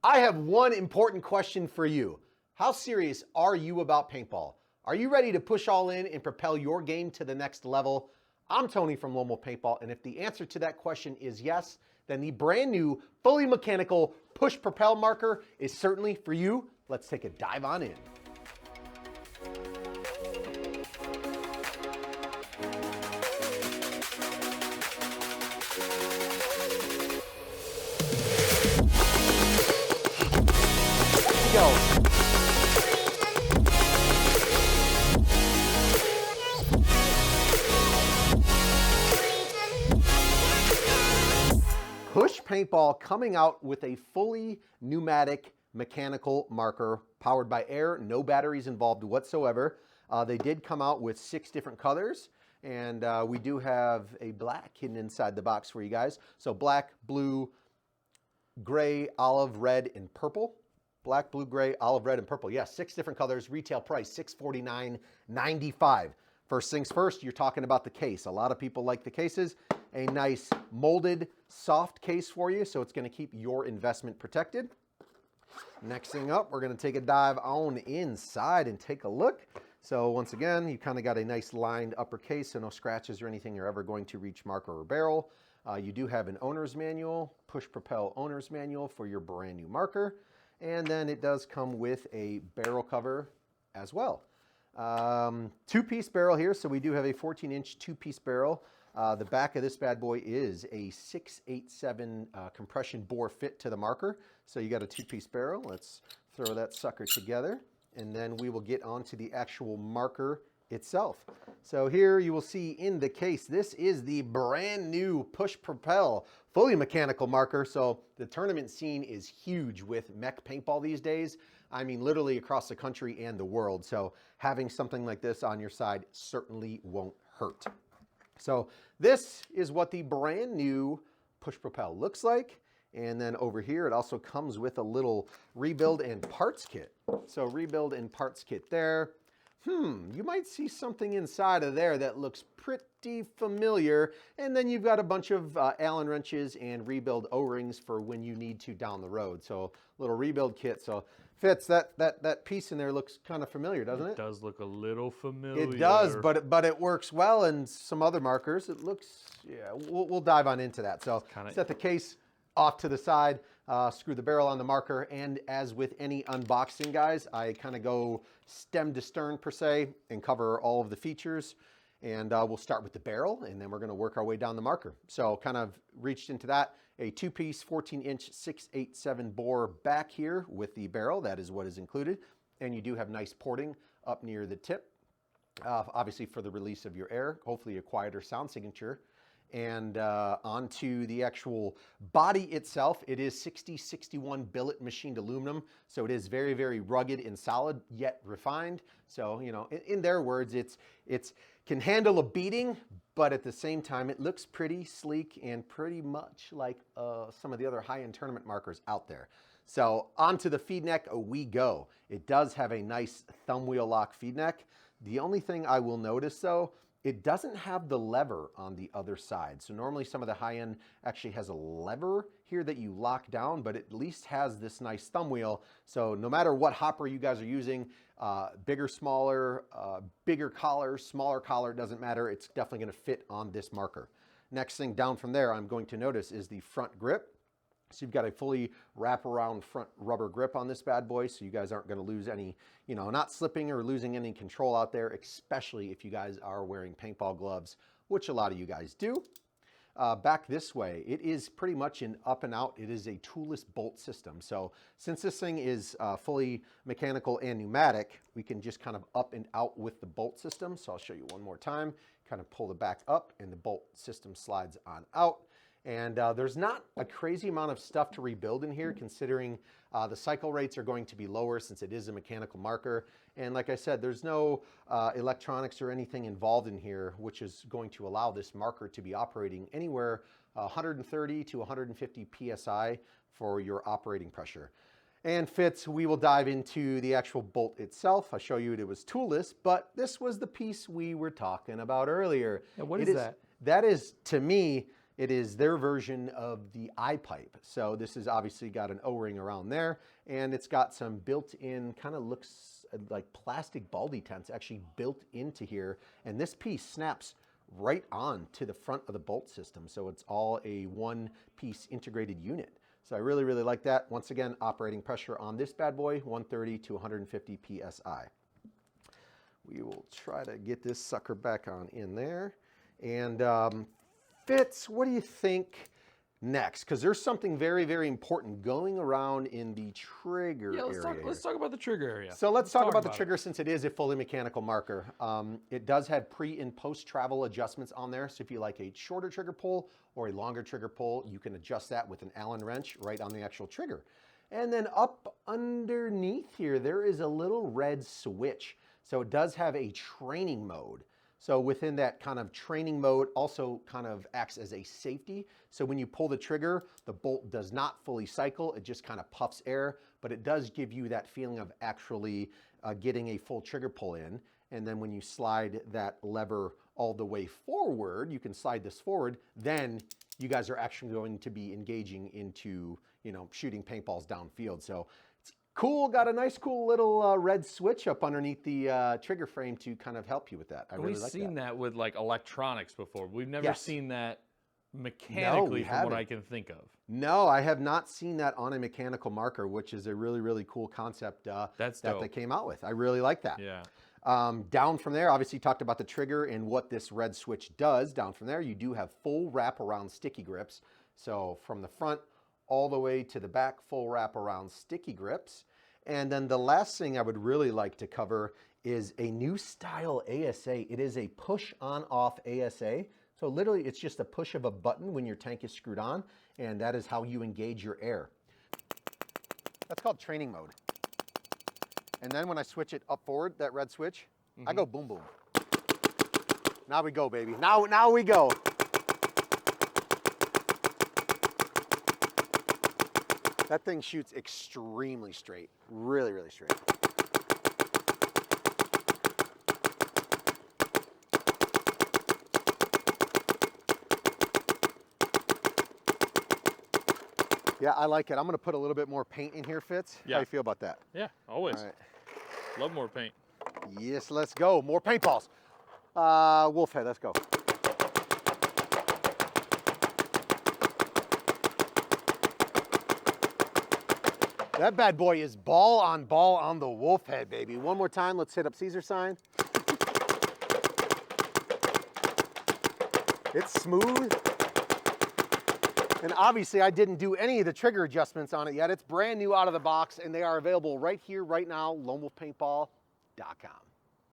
I have one important question for you. How serious are you about paintball? Are you ready to push all in and propel your game to the next level? I'm Tony from Lomo Paintball, and if the answer to that question is yes, then the brand new, fully mechanical push propel marker is certainly for you. Let's take a dive on in. Go. Push Paintball coming out with a fully pneumatic mechanical marker powered by air, no batteries involved whatsoever. They did come out with 6 different colors, and we do have a black hidden inside the box for you guys. So black, blue, gray, olive, red, and purple. Black, blue, gray, olive, red, and purple. Yes, 6 different colors. Retail price, $649.95. First things first, you're talking about the case. A lot of people like the cases. A nice molded, soft case for you, so it's going to keep your investment protected. Next thing up, we're going to take a dive on inside and take a look. So once again, you kind of got a nice lined upper case, so no scratches or anything you're ever going to reach marker or barrel. You do have an owner's manual, Push Propel owner's manual for your brand new marker. And then it does come with a barrel cover as well. 2-piece barrel here, so we do have a 14-inch 2-piece barrel. The back of this bad boy is a 687 compression bore fit to the marker. So you got a 2-piece barrel. Let's throw that sucker together, and then we will get onto the actual marker itself. So here you will see in the case, this is the brand new Push Propel fully mechanical marker. So the tournament scene is huge with mech paintball these days. I mean, literally across the country and the world. So having something like this on your side certainly won't hurt. So this is what the brand new Push Propel looks like. And then over here, it also comes with a little rebuild and parts kit. So rebuild and parts kit there. You might see something inside of there that looks pretty familiar. And then you've got a bunch of Allen wrenches and rebuild O-rings for when you need to down the road. So little rebuild kit. So Fitz, that piece in there looks kind of familiar, doesn't it? It does look a little familiar. It does, but it works well in some other markers. It looks, yeah, we'll dive on into that. So set the case off to the side, screw the barrel on the marker, and as with any unboxing, guys, I kind of go stem to stern per se and cover all of the features. And we'll start with the barrel, and then we're going to work our way down the marker. So kind of reached into that, a 2-piece 14-inch 687 bore back here with the barrel. That is what is included. And you do have nice porting up near the tip, obviously for the release of your air, hopefully a quieter sound signature. And onto the actual body itself, it is 6061 billet machined aluminum. So it is very, very rugged and solid, yet refined. So, you know, in their words, it's can handle a beating, but at the same time, it looks pretty sleek and pretty much like some of the other high-end tournament markers out there. So onto the feed neck we go. It does have a nice thumb wheel lock feed neck. The only thing I will notice though, it doesn't have the lever on the other side. So normally some of the high end actually has a lever here that you lock down, but it at least has this nice thumb wheel. So no matter what hopper you guys are using, bigger, smaller, bigger collar, smaller collar, doesn't matter. It's definitely gonna fit on this marker. Next thing down from there I'm going to notice is the front grip. So you've got a fully wraparound front rubber grip on this bad boy, so you guys aren't gonna lose any, you know, not slipping or losing any control out there, especially if you guys are wearing paintball gloves, which a lot of you guys do. Back this way, it is pretty much an up and out. It is a toolless bolt system. So since this thing is fully mechanical and pneumatic, we can just kind of up and out with the bolt system. So I'll show you one more time, kind of pull the back up and the bolt system slides on out. And there's not a crazy amount of stuff to rebuild in here, considering the cycle rates are going to be lower since it is a mechanical marker. And like I said, there's no electronics or anything involved in here, which is going to allow this marker to be operating anywhere 130 to 150 PSI for your operating pressure. And Fitz, we will dive into the actual bolt itself. I'll show you it was toolless, but this was the piece we were talking about earlier. Yeah, what is that? That is, to me, It is their version of the eye pipe. So this has obviously got an O-ring around there, and it's got some built-in, kind of looks like plastic ball detents actually built into here. And this piece snaps right on to the front of the bolt system. So it's all a one-piece integrated unit. So I really, really like that. Once again, operating pressure on this bad boy, 130 to 150 PSI. We will try to get this sucker back on in there. And Fitz, what do you think next? Because there's something very, very important going around in the trigger area. Let's talk about the trigger area. So let's talk about the trigger since it is a fully mechanical marker. It does have pre and post travel adjustments on there. So if you like a shorter trigger pull or a longer trigger pull, you can adjust that with an Allen wrench right on the actual trigger. And then up underneath here, there is a little red switch. So it does have a training mode. So within that kind of training mode also kind of acts as a safety. So when you pull the trigger, the bolt does not fully cycle. It just kind of puffs air, but it does give you that feeling of actually getting a full trigger pull in. And then when you slide that lever all the way forward, you can slide this forward, then you guys are actually going to be engaging into, you know, shooting paintballs downfield. So it's cool, got a nice cool little red switch up underneath the trigger frame to kind of help you with that. I really like that. We've seen that with like electronics before. We've never seen that mechanically from what I can think of. No, I have not seen that on a mechanical marker, which is a really, really cool concept that they came out with. I really like that. Yeah. Down from there, obviously talked about the trigger and what this red switch does. Down from there, you do have full wrap-around sticky grips. So from the front all the way to the back, full wrap-around sticky grips. And then the last thing I would really like to cover is a new style ASA. It is a push-on-off ASA. So literally, it's just a push of a button when your tank is screwed on, and that is how you engage your air. That's called training mode. And then when I switch it up forward, that red switch, I go boom, boom. Now we go, baby. Now we go. That thing shoots extremely straight. Really, really straight. Yeah, I like it. I'm going to put a little bit more paint in here, Fitz. Yeah. How do you feel about that? Yeah, always. All right. Love more paint. Yes, let's go. More paintballs. Wolf head, let's go. That bad boy is ball on the wolf head, baby. One more time, let's hit up Caesar sign. It's smooth. And obviously I didn't do any of the trigger adjustments on it yet. It's brand new out of the box and they are available right here, right now, lonewolfpaintball.com.